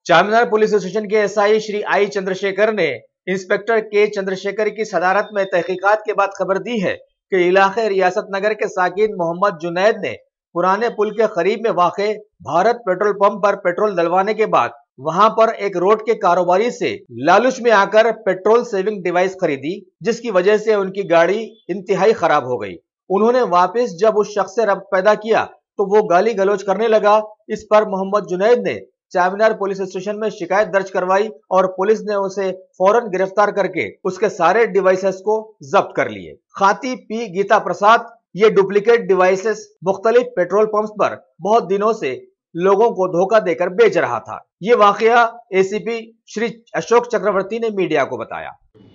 Charminar police station के SI Shri आई चंद्रशेखर ने inspector के चंद्रशेखर की सदारत में तहकीकात के बाद खबर दी है कि इलाके रियासत नगर के साकिन मोहम्मद जुनैद ने पुराने पुल के करीब में वाक़े भारत पेट्रोल पंप पर पेट्रोल डलवाने के बाद वहां पर एक रोड के कारोबारी से लालच में आकर पेट्रोल सेविंग डिवाइस खरीदी, जिसकी वजह से उनकी गाड़ी इंतहाई खराब हो गई। उन्होंने वापस जब उस शख्स से रब्त पैदा किया तो वो गाली गलौज करने लगा। इस पर मोहम्मद जुनैद ने चारमीनार पुलिस स्टेशन में शिकायत दर्ज करवाई और पुलिस ने उसे फौरन गिरफ्तार करके उसके सारे डिवाइसेस को जब्त कर लिए। खाती पी गीता प्रसाद ये डुप्लीकेट डिवाइसेस मुख्तलिफ पेट्रोल पंप्स पर बहुत दिनों से लोगों को धोखा देकर बेच रहा था। ये वाकया एसीपी श्री अशोक चक्रवर्ती ने मीडिया को बताया।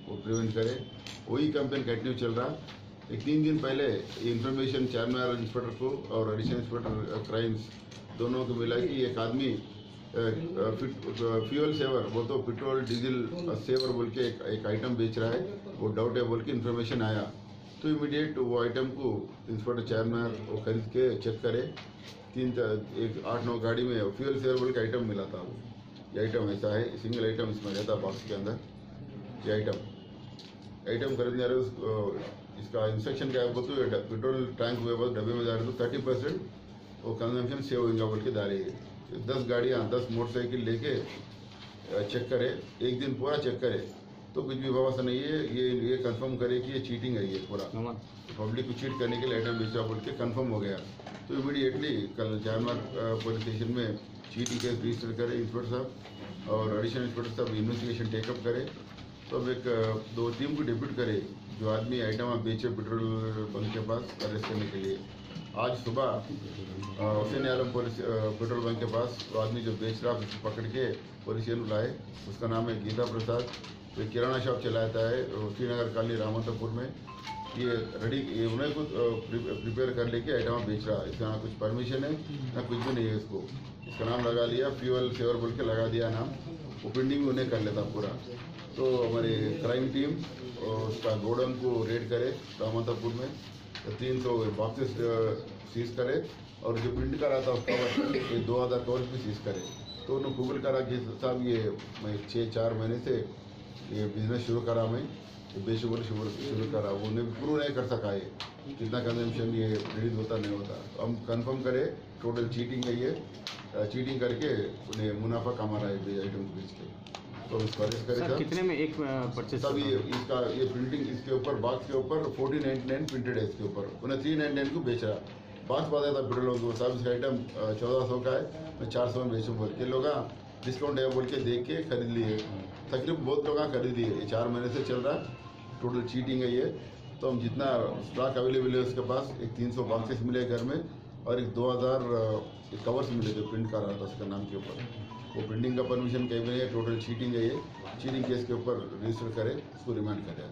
वो प्रिवेंट करे, वही कैंपेन कंटिन्यू चल रहा। एक 3 दिन पहले इंफॉर्मेशन चारमीनार इंस्पेक्टर को और एडिशनल इंस्पेक्टर क्राइम्स दोनों को मिला कि एक आदमी फ्यूल सेवर, वो तो पेट्रोल डीजल सेवर बोल के एक आइटम बेच रहा है, वो डाउट है बोल के इन्फॉर्मेशन आया तो इमीडिएट वो आइटम को इंस्पेक्टर चारमीनार वो खरीद के चेक करे। 8-9 गाड़ी में फ्यूल सेवर बोल के आइटम मिला था। वो ये आइटम ऐसा है, सिंगल आइटम इसमें रहता बॉक्स के अंदर। ये आइटम खरीदने आ रहे, इसका इंस्ट्रक्शन क्या है तो पेट्रोल टैंक हुए डब्बे में जा रहे तो 30% वो कंजम्पशन सेव होगा बोल के दारी है। 10 गाड़ियाँ 10 मोटरसाइकिल लेके चेक करे, एक दिन पूरा चेक करे तो कुछ भी व्यवस्था नहीं है। ये कंफर्म करे कि ये चीटिंग है, ये पूरा पब्लिक को चीट करने के लिए आइटम बेचा बोल के कंफर्म हो गया तो इमीडिएटली कल चारमीनार पुलिस स्टेशन में चीटिंग केस रजिस्टर करे इंस्पेक्टर साहब और एडिशनल इंस्पेक्टर साहब इन्वेस्टिगेशन टेकअप करे। तो अब एक 2 टीम को डिप्यूट करे जो आदमी आइटम आप बेचे पेट्रोल बंक के पास अरेस्ट करने के लिए। आज सुबह हुसैन आलम पुलिस पेट्रोल बंक के पास वो आदमी जो बेच रहा उसको पकड़ के पुलिस स्टेशन लाए। उसका नाम है गीता प्रसाद, वो किराना शॉप चलाता है श्रीनगर कॉलोनी रामतपुर में। ये उन्हें कुछ प्रिपेयर कर लेके आइटम बेच रहा है। इसका ना कुछ परमिशन है ना कुछ भी नहीं है। इसका नाम लगा लिया, फ्यूल सेवर बोल के लगा दिया नाम, वो पेंडिंग भी उन्हें कर लेता पूरा। तो हमारी क्राइम टीम उसका गोडाउन को रेड करे रामतपुर में, तो 300 बॉक्सेस सीज करे और जो प्रिंट करा था उसका 2000 कवर्स भी सीज करे। तो उन्होंने गूगल करा कि साहब ये मैं 6-4 महीने से ये बिजनेस शुरू करा, मैं बेशुगर शुरू करा, वो उन्हें प्रूव नहीं कर सका ये कितना कंजम्पशन ये रिलीज होता नहीं होता। तो हम कंफर्म करें टोटल चीटिंग है, ये चीटिंग करके उन्हें मुनाफा कमा रहा है आइटम बेच के। तो इसको अरेस्ट करें। कितने में एक परचेज? तब ये प्रिंटिंग इसके ऊपर बॉक्स के ऊपर 1499 प्रिंटेड है, इसके ऊपर उन्हें 399 को बेच रहा। बॉक्स बताया था पेट्रोल को साहब इसका आइटम 1400 का है, मैं 400 में बेचूँ बोल के लोग डिस्काउंट है बोल के देख के खरीद लिए। तकरीबन बहुत लोग खरीद लिए। ये 4 महीने से चल रहा, टोटल चीटिंग है ये। तो हम जितना स्टॉक अवेलेबल है उसके पास एक 300 बॉक्सेस मिले घर में और एक 2000 कवर्स मिले जो प्रिंट कर रहा था उसका नाम के ऊपर। वो प्रिंटिंग का परमिशन कहीं भी नहीं है, टोटल चीटिंग है ये। चीटिंग केस के ऊपर रजिस्टर करे, उसको रिमांड करें।